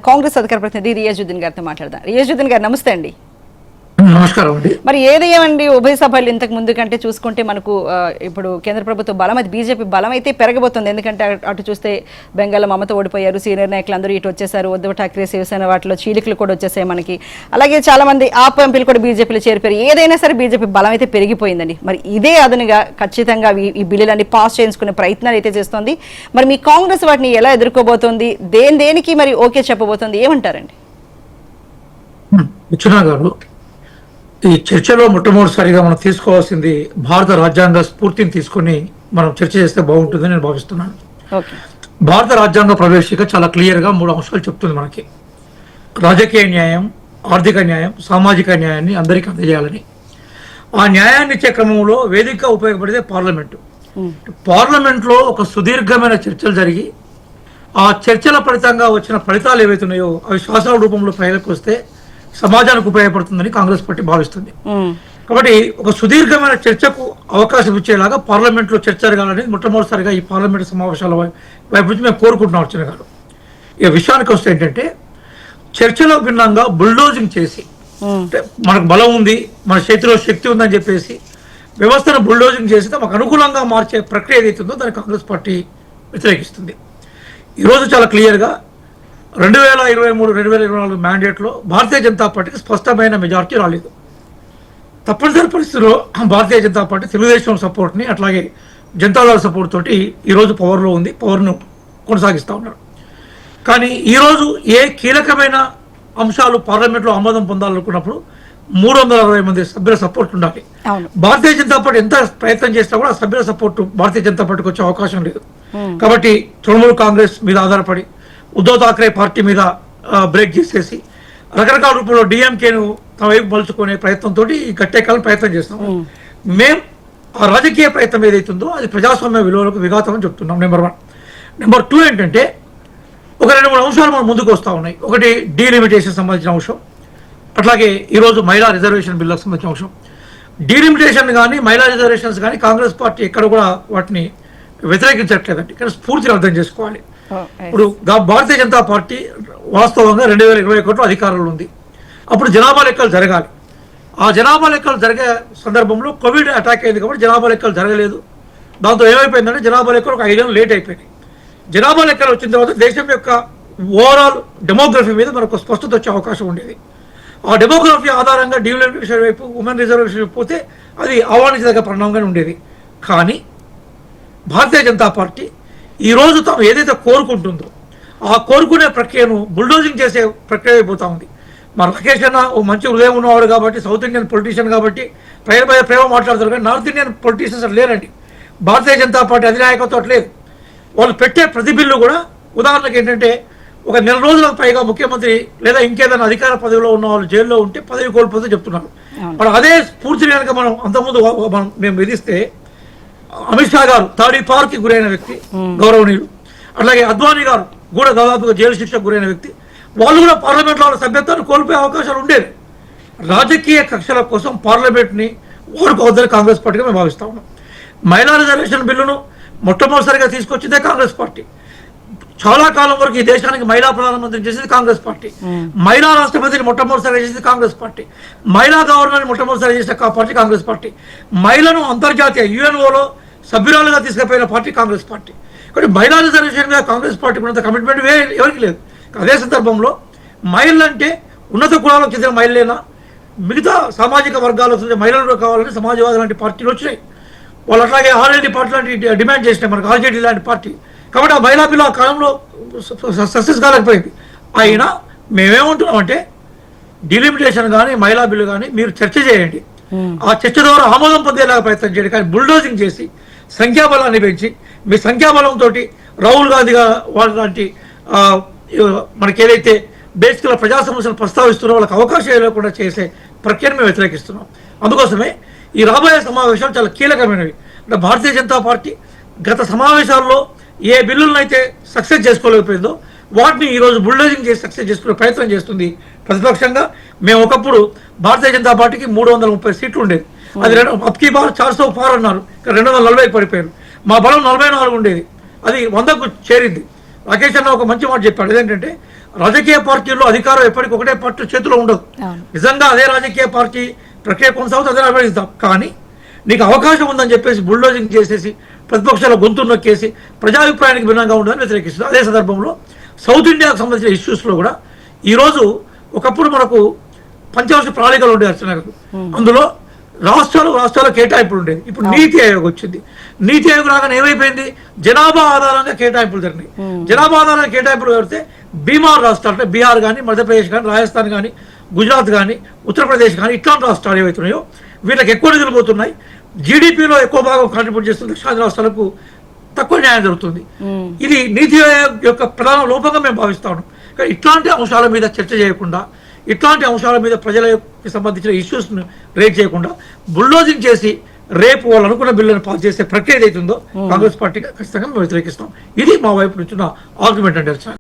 కాంగ్రెస్ అధికార ప్రతినిధి రియాజుద్దీన్ గారితో మాట్లాడదాం. రియాజుద్దీన్ గారు నమస్తే అండి. నమస్కారం అండి. మరి ఏదేమండి ఉభయ సభలు ఇంతకు ముందు కంటే చూసుకుంటే మనకు ఇప్పుడు కేంద్ర ప్రభుత్వ బలం, అది బీజేపీ బలం అయితే పెరగబోతుంది. ఎందుకంటే అటు చూస్తే బెంగాల్లో మమత ఓడిపోయారు, సీనియర్ నాయకులు అందరూ ఇటు వచ్చేసారు, ఉద్ధవ్ ఠాక్రే శివసేన వాటిలో చీలికలు కూడా వచ్చేసాయి మనకి. అలాగే చాలా మంది ఆప్ ఎంపీలు కూడా బీజేపీలో చేరిపోయారు. ఏదైనా సరే బీజేపీ బలం అయితే పెరిగిపోయిందండి. మరి ఇదే అదనుగా ఖచ్చితంగా ఈ బిల్లులన్నీ పాస్ చేయించుకునే ప్రయత్నాలు అయితే చేస్తోంది. మరి మీ కాంగ్రెస్ వాటిని ఎలా ఎదుర్కోబోతోంది, దేనికి మరి ఓకే చెప్పబోతోంది, ఏమంటారండి? విచ్చునా గారు, ఈ చర్చలో మొట్టమొదటిసారిగా మనం తీసుకోవాల్సింది భారత రాజ్యాంగ స్ఫూర్తిని తీసుకుని మనం చర్చ చేస్తే బాగుంటుందని నేను భావిస్తున్నాను. భారత రాజ్యాంగ ప్రవేశిక చాలా క్లియర్గా 3 అంశాలు చెప్తుంది మనకి. రాజకీయ న్యాయం, ఆర్థిక న్యాయం, సామాజిక న్యాయాన్ని అందరికీ అందజేయాలని. ఆ న్యాయాన్ని ఇచ్చే క్రమంలో వేదిక ఉపయోగపడితే పార్లమెంటు. పార్లమెంట్లో ఒక సుదీర్ఘమైన చర్చలు జరిగి ఆ చర్చల ఫలితంగా వచ్చిన ఫలితాలు ఏవైతున్నాయో అవి శాసన రూపంలో ప్రజలకు వస్తే సమాజానికి ఉపయోగపడుతుందని కాంగ్రెస్ పార్టీ భావిస్తుంది. కాబట్టి ఒక సుదీర్ఘమైన చర్చకు అవకాశం ఇచ్చేలాగా పార్లమెంట్ లో చర్చ జరగాలని మొట్టమొదటిసారిగా ఈ పార్లమెంట్ సమావేశాల వైపు నుంచి మేము కోరుకుంటున్నాం. అర్చన గారు, ఇక విషయానికి వస్తే ఏంటంటే, చర్చలో భిన్నంగా బుల్డోజింగ్ చేసి, అంటే మనకు బలం ఉంది, మన చేతిలో శక్తి ఉందని చెప్పేసి వ్యవస్థను బుల్డోజింగ్ చేసి తమకు అనుకూలంగా మార్చే ప్రక్రియ ఏదైతుందో దాన్ని కాంగ్రెస్ పార్టీ వ్యతిరేకిస్తుంది. ఈరోజు చాలా క్లియర్గా 2023-2024 మ్యాండేట్లో భారతీయ జనతా పార్టీకి స్పష్టమైన మెజార్టీ రాలేదు. తప్పనిసరి పరిస్థితుల్లో భారతీయ జనతా పార్టీ తెలుగుదేశం సపోర్ట్ని, అట్లాగే జనతాదళ సపోర్ట్ తోటి ఈరోజు పవర్లో ఉంది, పవర్ను కొనసాగిస్తూ ఉన్నారు. కానీ ఈరోజు ఏ కీలకమైన అంశాలు పార్లమెంట్లో ఆమోదం పొందాలనుకున్నప్పుడు 360 మంది సభ్యుల సపోర్ట్ ఉండాలి. భారతీయ జనతా పార్టీ ఎంత ప్రయత్నం చేసినా కూడా సభ్యుల సపోర్టు భారతీయ జనతా పార్టీకి వచ్చే అవకాశం లేదు. కాబట్టి తృణమూల్ కాంగ్రెస్ మీద ఆధారపడి ఉద్ధవ్ ఠాక్రే పార్టీ మీద బ్రేక్ చేసేసి రకరకాల రూపంలో డిఎంకేను తమ వైపు మలుచుకునే ప్రయత్నంతో గట్టెక్కాలని ప్రయత్నం చేస్తాం. మేము ఆ రాజకీయ ప్రయత్నం ఏదైతుందో అది ప్రజాస్వామ్య విలువలకు విఘాతం అని చెప్తున్నాం. నెంబర్ 1. నెంబర్ 2 ఏంటంటే, ఒక 2-3 అంశాలు మనం ముందుకు వస్తూ ఉన్నాయి. ఒకటి డీలిమిటేషన్ సంబంధించిన అంశం, అట్లాగే ఈరోజు మహిళా రిజర్వేషన్ బిల్లుకు సంబంధించిన అంశం. డీలిమిటేషన్ కానీ మహిళా రిజర్వేషన్స్ కానీ కాంగ్రెస్ పార్టీ ఎక్కడ కూడా వాటిని వ్యతిరేకించట్లేదండి. కానీ స్ఫూర్తిని అర్థం చేసుకోవాలి. ఇప్పుడు భారతీయ జనతా పార్టీ వాస్తవంగా 2021లో అధికారంలో ఉంది. అప్పుడు జనాభా లెక్కలు జరగాలి. ఆ జనాభా లెక్కలు జరిగే సందర్భంలో కోవిడ్ అటాక్ అయింది కాబట్టి జనాభా లెక్కలు జరగలేదు. దాంతో ఏమైపోయిందంటే జనాభా లెక్కలు ఒక 5 ఏళ్ళు లేట్ అయిపోయినాయి. జనాభా లెక్కలు వచ్చిన తర్వాత దేశం యొక్క ఓవరాల్ డెమోగ్రఫీ మీద మనకు స్పష్టత వచ్చే అవకాశం ఉండేది. ఆ డెమోగ్రఫీ ఆధారంగా డీలిమిటేషన్ వైపు, ఉమెన్ రిజర్వేషన్ వైపు పోతే అది ఆహ్వానించదగ్గ పరిణామంగానే ఉండేది. కానీ భారతీయ జనతా పార్టీ ఈరోజు తాము ఏదైతే కోరుకుంటుందో ఆ కోరుకునే ప్రక్రియను బుల్డోజింగ్ చేసే ప్రక్రియ అయిపోతూ ఉంది. మన రాకేష్ అన్న ఓ మంచి హృదయం ఉన్నవాడు కాబట్టి, సౌత్ ఇండియన్ పొలిటీషియన్ కాబట్టి ప్రేమ మాట్లాడతారు. కానీ నార్త్ ఇండియన్ పొలిటీషియన్స్ అట్లా లేరండి. భారతీయ జనతా పార్టీ అధినాయకత్వం అట్లేదు. వాళ్ళు పెట్టే ప్రతి బిల్లు కూడా, ఉదాహరణకు ఏంటంటే, ఒక 4 రోజులకు పైగా ముఖ్యమంత్రి లేదా ఇంకేదైనా అధికార పదవిలో ఉన్న వాళ్ళు జైల్లో ఉంటే పదవి కోల్పోతే చెప్తున్నారు. మరి అదే స్ఫూర్తిని కనుక మనం అంతకుముందు మేము విధిస్తే, అమిత్ షా గారు తాడి పార్కి గురైన వ్యక్తి, గౌరవనీయులు. అట్లాగే అద్వానీ గారు కూడా దాదాపుగా జైలు శిక్షకు గురైన వ్యక్తి. వాళ్ళు కూడా పార్లమెంట్లో వాళ్ళ సభ్యత్వాన్ని కోల్పోయే అవకాశాలు ఉండేవి. రాజకీయ కక్షల కోసం పార్లమెంట్ని వాడుకోవద్దని కాంగ్రెస్ పార్టీగా మేము భావిస్తా ఉన్నాం. మహిళా రిజర్వేషన్ బిల్లును మొట్టమొదటిసారిగా తీసుకొచ్చిందే కాంగ్రెస్ పార్టీ. చాలా కాలం వరకు ఈ దేశానికి మహిళా ప్రధానమంత్రిని చేసేది కాంగ్రెస్ పార్టీ. మహిళా రాష్ట్రపతిని మొట్టమొదటిసారిగా చేసేది కాంగ్రెస్ పార్టీ. మహిళా గవర్నర్ని మొట్టమొదటిసారి చేసిన పార్టీ కాంగ్రెస్ పార్టీ. మహిళను అంతర్జాతీయ యుఎన్ఓలో సభ్యురాలుగా తీసుకుపోయిన పార్టీ కాంగ్రెస్ పార్టీ. కాబట్టి మహిళా రిజర్వేషన్ మీద కాంగ్రెస్ పార్టీ ఉన్నంత కమిట్మెంట్ ఎవరికి లేదు. అదే సందర్భంలో మహిళలంటే ఉన్నత కులాలకు చెందిన మహిళలేనా, మిగతా సామాజిక వర్గాలకు చెందిన మహిళలు కావాలని సమాజవాదం లాంటి పార్టీలు వచ్చినాయి. వాళ్ళు అట్లాగే ఆర్ఎల్డీ పార్టీ లాంటి డిమాండ్ చేసినాయి, మనకు ఆర్జేడీ లాంటి పార్టీ. కాబట్టి ఆ మహిళా బిల్లు ఆ కాలంలో సక్సెస్ కాలేకపోయింది. అయినా మేమేమంటున్నామంటే, డిలిమిటేషన్ కానీ మహిళా బిల్లు కానీ మీరు చర్చ చేయండి, ఆ చర్చ ద్వారా ఆమోదం పొందేలాగా ప్రయత్నం చేయండి. కానీ బుల్డోజింగ్ చేసి సంఖ్యాబలాన్ని పెంచి మీ సంఖ్యాబలంతో రాహుల్ గాంధీ వాళ్ళ లాంటి మనకి ఏదైతే బేసిక్గా ప్రజా సమస్యలు ప్రస్తావిస్తున్నారో వాళ్ళకి అవకాశం లేకుండా చేసే ప్రక్రియను మేము వ్యతిరేకిస్తున్నాం. అందుకోసమే ఈ రాబోయే సమావేశాలు చాలా కీలకమైనవి. అంటే భారతీయ జనతా పార్టీ గత సమావేశాల్లో ఏ బిల్లులను అయితే సక్సెస్ చేసుకోలేకపోయిందో వాటిని ఈరోజు బుల్డోజింగ్ చేసి సక్సెస్ చేసుకునే ప్రయత్నం చేస్తుంది ప్రతిపక్షంగా. మేము ఒకప్పుడు భారతీయ జనతా పార్టీకి 330 సీట్లు ఉండేది. అది అప్కీ బార్ 400 పార్ అన్నారు, 240 పడిపోయారు. మా బలం 44 ఉండేది, అది 100కు చేరింది. రాకేష్ అన్న ఒక మంచి మాట చెప్పాడు, ఏంటంటే రాజకీయ పార్టీల్లో అధికారం ఎప్పటికీ ఒకటే పార్టీ చేతిలో ఉండదు. అవును. నిజంగా అదే రాజకీయ పార్టీ ప్రక్రియ కొనసాగుతూ అదే నిర్వహిస్తాం. కానీ నీకు అవకాశం ఉందని చెప్పేసి బుల్డోజింగ్ చేసేసి ప్రతిపక్షాల గొంతు నొక్కేసి ప్రజాభిప్రాయానికి భిన్నంగా ఉండాలని వ్యతిరేకిస్తుంది. అదే సందర్భంలో సౌత్ ఇండియాకు సంబంధించిన ఇష్యూస్లో కూడా ఈరోజు ఒకప్పుడు మనకు పంచవర్ష ప్రణాళికలు ఉండేవి అర్చన గారు. అందులో రాష్ట్రాల కేటాయింపులు ఉండేది. ఇప్పుడు నీతి ఆయోగ్ వచ్చింది. నీతి ఆయోగ్ రాగానే ఏమైపోయింది, జనాభా ఆధారంగా కేటాయింపులు జరిగినాయి. జనాభా ఆధారంగా కేటాయింపులు జరిగితే బీమార్ రాష్ట్రాలు అంటే బీహార్ కానీ, మధ్యప్రదేశ్ కానీ, రాజస్థాన్ కానీ, గుజరాత్ కానీ, ఉత్తరప్రదేశ్ కానీ ఇట్లాంటి రాష్ట్రాలు ఏవైతున్నాయో వీళ్ళకి ఎక్కువ నిధులు పోతున్నాయి. జీడిపిలో ఎక్కువ భాగం కాంట్రిబ్యూట్ చేస్తుంది. దక్షిణాది రాష్ట్రాలకు తక్కువ న్యాయం జరుగుతుంది. ఇది నీతి ఆయోగ్ యొక్క ప్రధాన లోపంగా మేము భావిస్తా ఉన్నాం. కానీ ఇట్లాంటి అంశాల మీద చర్చ చేయకుండా, ఇట్లాంటి అంశాల మీద ప్రజలకు సంబంధించిన ఇష్యూస్ను రేట్ చేయకుండా బుల్డోజింగ్ చేసి రేపు వాళ్ళు అనుకున్న బిల్లును పాస్ చేసే ప్రక్రియ ఏదైతుందో కాంగ్రెస్ పార్టీ ఖచ్చితంగా మేము వ్యతిరేకిస్తాం. ఇది మా వైపు నుంచి ఆర్గ్యుమెంట్ అంటే.